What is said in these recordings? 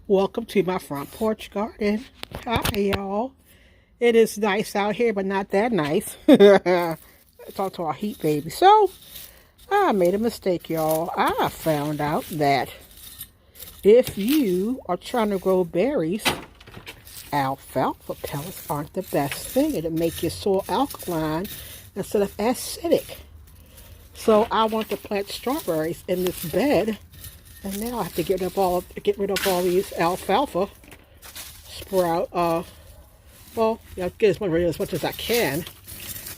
Welcome to my front porch garden. Hi, y'all. It is nice out here, but not that nice. Talk to our heat baby. So, I made a mistake, y'all. I found out that if you are trying to grow berries, alfalfa pellets aren't the best thing. It'll make your soil alkaline instead of acidic. So, I want to plant strawberries in this bed. And now I have to get rid of all these alfalfa sprout. Get as much as I can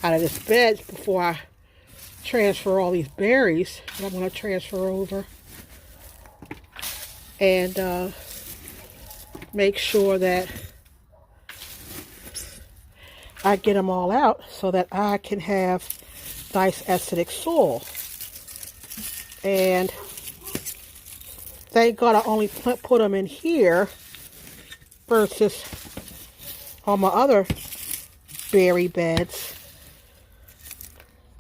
out of this bed before I transfer all these berries that I'm going to transfer over, and make sure that I get them all out so that I can have nice acidic soil. And thank God I only put them in here versus on my other berry beds.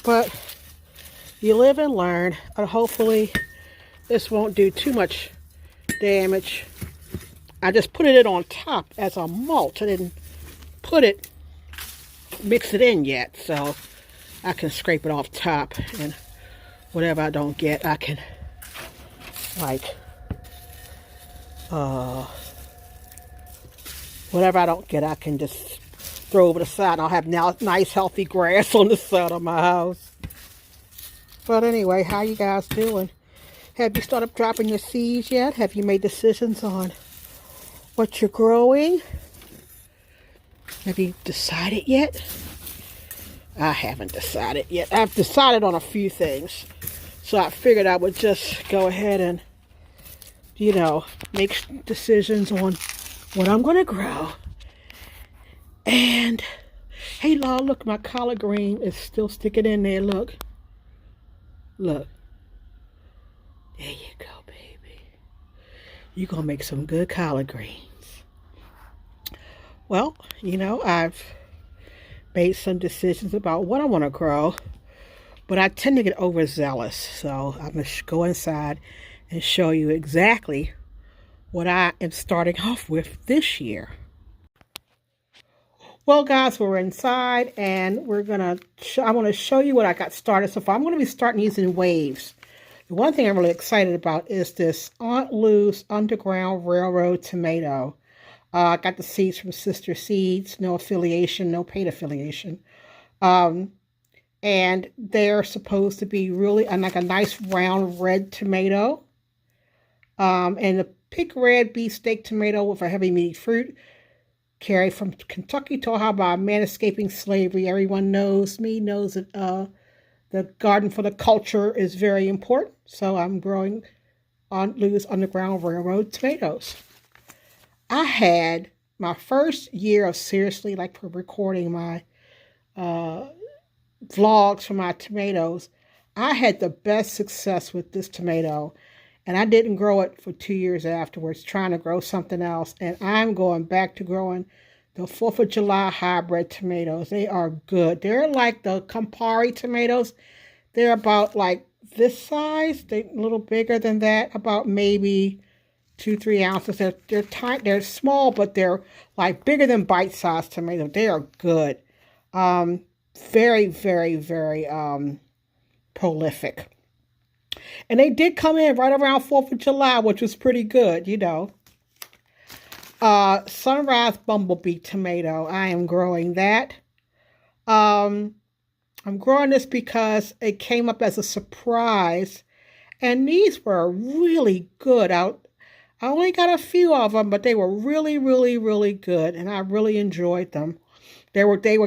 But you live and learn, and hopefully this won't do too much damage. I just put it on top as a mulch. I didn't mix it in yet, so I can scrape it off top, and whatever I don't get, I can whatever I don't get, I can just throw over the side. I'll have now nice healthy grass on the side of my house. But anyway, how you guys doing? Have you started dropping your seeds yet? Have you made decisions on what you're growing? Have you decided yet? I haven't decided yet. I've decided on a few things. So I figured I would just go ahead and, make decisions on what I'm going to grow. And, hey, Law, look, my collard green is still sticking in there. Look. Look. There you go, baby. You're going to make some good collard greens. Well, I've made some decisions about what I want to grow, but I tend to get overzealous. So I'm going to go inside and show you exactly what I am starting off with this year. Well, guys, we're inside, and I want to show you what I got started so far. I'm going to be starting using waves. The one thing I'm really excited about is this Aunt Lou's Underground Railroad tomato. I got the seeds from Sister Seeds, no affiliation, no paid affiliation. And they're supposed to be really like a nice round red tomato. And the pink red beefsteak tomato with a heavy meaty fruit. Carried from Kentucky to Ohio by a man escaping slavery. Everyone knows that the garden for the culture is very important. So I'm growing Aunt Lou's Underground Railroad tomatoes. I had my first year of seriously recording my vlogs for my tomatoes. I had the best success with this tomato, and I didn't grow it for 2 years afterwards, trying to grow something else. And I'm going back to growing the 4th of July hybrid tomatoes. They are good. They're like the Campari tomatoes. They're about like this size. They're a little bigger than that, about maybe 2-3 ounces. They're tiny. They're small, but they're like bigger than bite-sized tomatoes. They are good. Very, very, very prolific. And they did come in right around 4th of July, which was pretty good, Sunrise Bumblebee tomato. I am growing that. I'm growing this because it came up as a surprise. And these were really good. I only got a few of them, but they were really, really, really good. And I really enjoyed them. They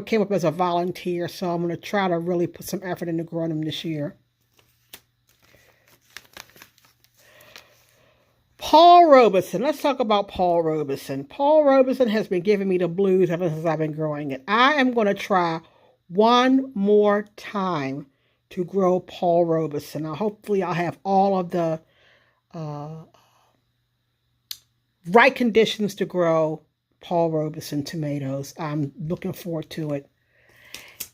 came up as a volunteer, so I'm going to try to really put some effort into growing them this year. Paul Robeson. Let's talk about Paul Robeson. Paul Robeson has been giving me the blues ever since I've been growing it. I am going to try one more time to grow Paul Robeson. Now, hopefully I'll have all of the right conditions to grow Paul Robeson tomatoes. I'm looking forward to it.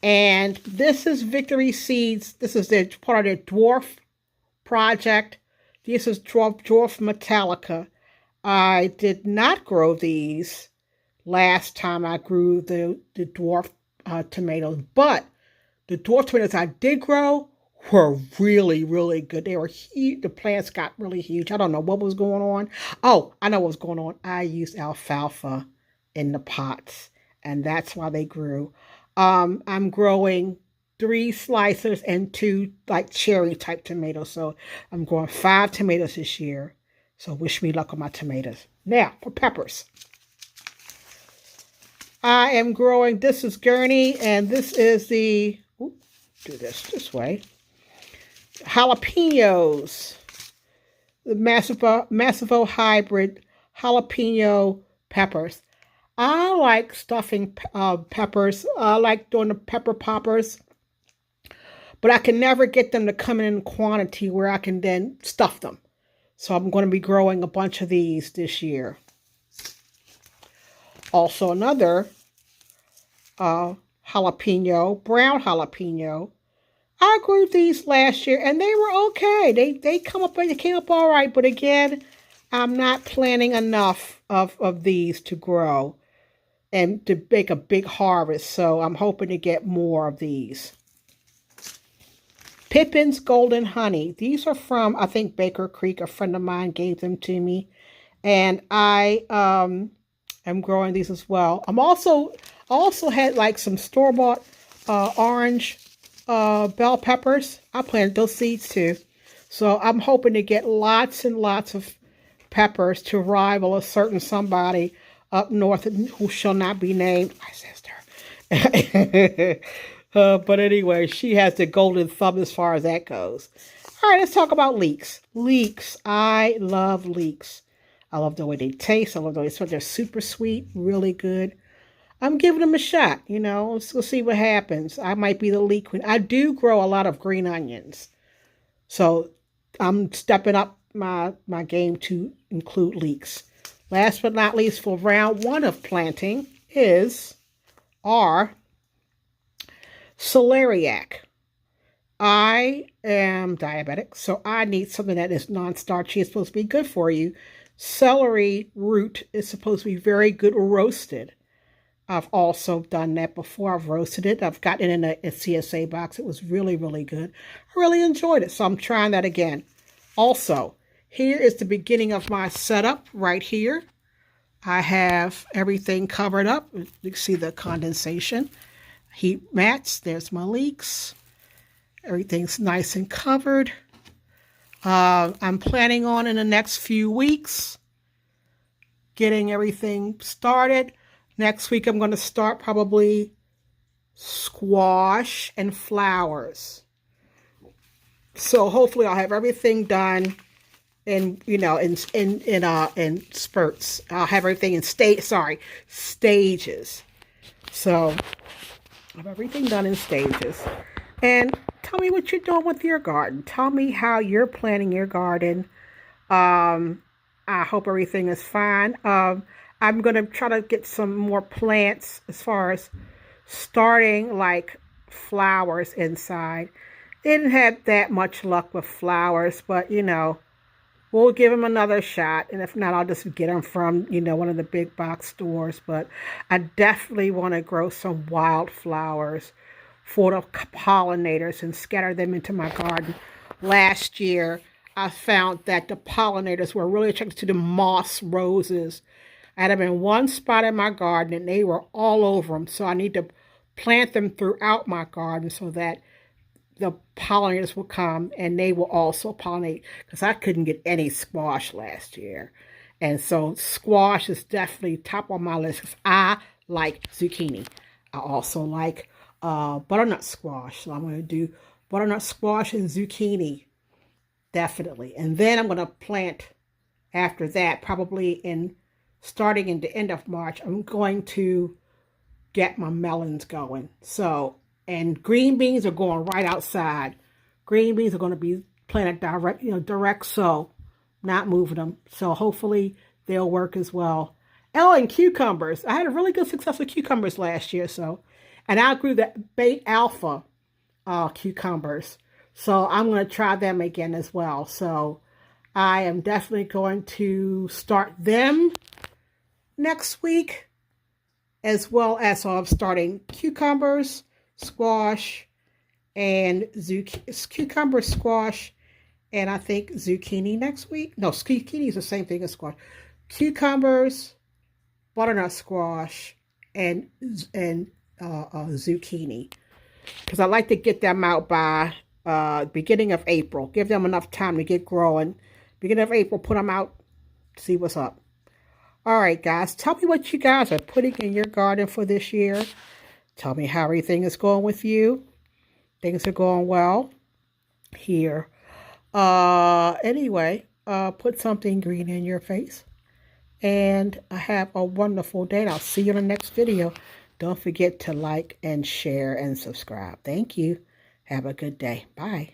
And this is Victory Seeds. This is part of their dwarf project. This is Dwarf Metallica. I did not grow these last time I grew the dwarf tomatoes, but the dwarf tomatoes I did grow were really, really good. They were huge. The plants got really huge. I don't know what was going on. Oh, I know what was going on. I used alfalfa in the pots, and that's why they grew. I'm growing three slicers and two like cherry type tomatoes. So I'm growing 5 tomatoes this year. So wish me luck on my tomatoes. Now for peppers. I am growing, this is Gurney, and this is the, do this way, jalapenos, the Massivo hybrid jalapeno peppers. I like stuffing peppers. I like doing the pepper poppers, but I can never get them to come in quantity where I can then stuff them. So I'm going to be growing a bunch of these this year. Also another jalapeno, brown jalapeno. I grew these last year and they were okay. They came up all right, but again, I'm not planting enough of these to grow and to make a big harvest. So I'm hoping to get more of these. Pippin's Golden Honey. These are from, I think, Baker Creek. A friend of mine gave them to me. And I am growing these as well. I also had like some store-bought orange bell peppers. I planted those seeds too. So I'm hoping to get lots and lots of peppers to rival a certain somebody up north who shall not be named. My sister. But anyway, she has the golden thumb as far as that goes. All right, let's talk about leeks. Leeks. I love leeks. I love the way they taste. I love the way they smell. They're super sweet, really good. I'm giving them a shot, you know. Let's see what happens. I might be the leek queen. I do grow a lot of green onions. So I'm stepping up my game to include leeks. Last but not least, for round one of planting are celeriac. I am diabetic, so I need something that is non-starchy. It's supposed to be good for you. Celery root is supposed to be very good roasted. I've also done that before. I've roasted it. I've gotten it in a CSA box. It was really, really good. I really enjoyed it, so I'm trying that again. Also, here is the beginning of my setup right here. I have everything covered up. You can see the condensation. Heat mats. There's my leeks. Everything's nice and covered. I'm planning on in the next few weeks getting everything started. Next week I'm going to start probably squash and flowers. So hopefully I'll have everything done in spurts. I'll have everything in stages. So I have everything done in stages. And tell me what you're doing with your garden. Tell me how you're planting your garden. I hope everything is fine. I'm going to try to get some more plants as far as starting like flowers inside. Didn't have that much luck with flowers, but you know, we'll give them another shot. And if not, I'll just get them from, one of the big box stores. But I definitely want to grow some wildflowers for the pollinators and scatter them into my garden. Last year, I found that the pollinators were really attracted to the moss roses. I had them in one spot in my garden and they were all over them. So I need to plant them throughout my garden so that the pollinators will come and they will also pollinate, because I couldn't get any squash last year. And so squash is definitely top on my list because I like zucchini. I also like butternut squash. So I'm going to do butternut squash and zucchini, definitely. And then I'm going to plant after that, probably starting in the end of March, I'm going to get my melons going. So, and green beans are going right outside. Green beans are going to be planted direct sow, not moving them. So hopefully they'll work as well. Oh, and cucumbers. I had a really good success with cucumbers last year. So, and I grew that Bait Alpha cucumbers. So I'm going to try them again as well. So I am definitely going to start them next week, as well as starting cucumbers, squash, and cucumber, squash, and I think zucchini next week. No, zucchini is the same thing as squash. Cucumbers, butternut squash, and zucchini, because I like to get them out by beginning of April. Give them enough time to get growing. Beginning of April, put them out, see what's up. All right, guys, tell me what you guys are putting in your garden for this year. Tell me how everything is going with you. Things are going well here. Anyway, put something green in your face. And have a wonderful day. And I'll see you in the next video. Don't forget to like and share and subscribe. Thank you. Have a good day. Bye.